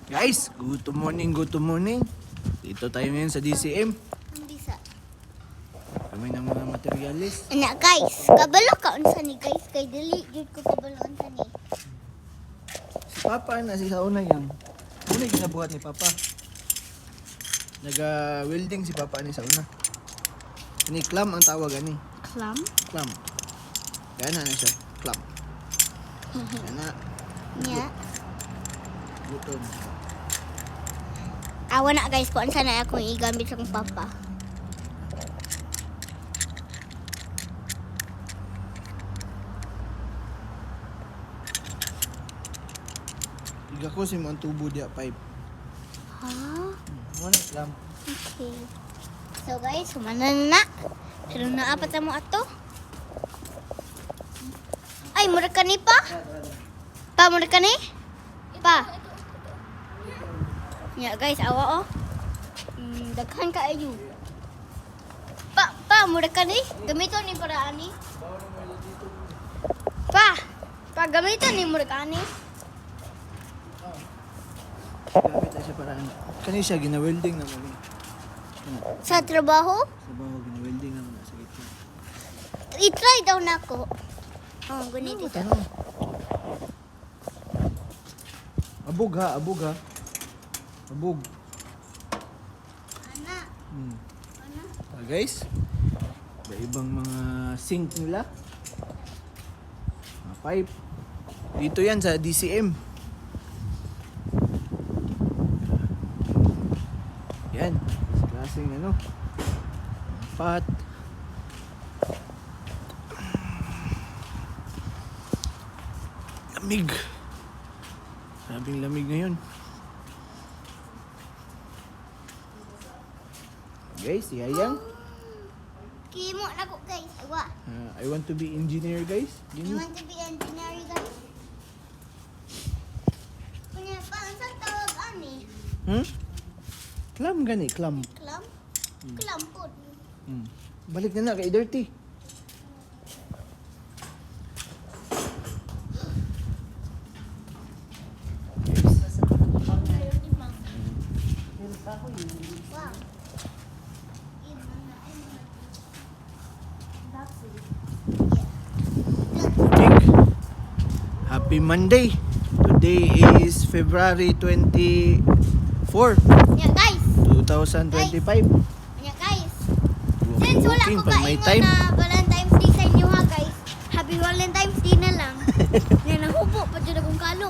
Guys, good morning, good morning. Dito tayo ngayon sa DCM. Ang bisa. Kami ng mga materialis. Anak guys, kabalo ka unsa ni guys kay dili jud ko kabalo unsa ni. Si Papa na si sauna yang. Ano yung ginabuhat ni Papa? Naga-welding si Papa ni sauna. Ni clam ang tawag ani. Clam? Clam. Gana na siya. Clam. Gana. Nya. Gutom. Awa na guys kung unsa na akong igamit sa akong papa. Iga ko si mo ang tubo diya pipe. Ha? Wala clam. Okay. So guys, humana na. Pero naapat na mo ato. Ay, mura ka ni pa? Pa, mura ka ni? Pa. Ya guys, awa oh. Daghan ka ayo. Pa, mura ka ni? Gamiton ni para ani? Pa, gamiton ni mura ka ni? Gamit na siya para ano. Kani siya gina-welding naman ni. Sa trabaho? Sa baho gina-welding naman sa gitna. I-try daw na ako. Oh, ganito dito. Ano? Abog ha, abog ha. Abog. Ana, ana. Guys, ibang mga sink nila. Mga pipe. Dito yan sa DCM. Yan. Klaseng ano. Pot. Lamig. Sabing lamig ngayon. Guys, yayang. Kimo na ko guys. Awa. I want to be engineer, guys. You want to be engineer guys? Kunya pa, ang tawag ani? Clam gani, clam. Clam? Clam po. Balik na kay dirty. Wow. Happy Monday. Today is February 24, Yeah guys. 2025. Yeah guys. Since wala Walking ko pag may kaingon time. na Valentine's Day sa inyo ha guys. Happy Valentine's Day na lang. Yan ang hubo pa dyan akong kalo.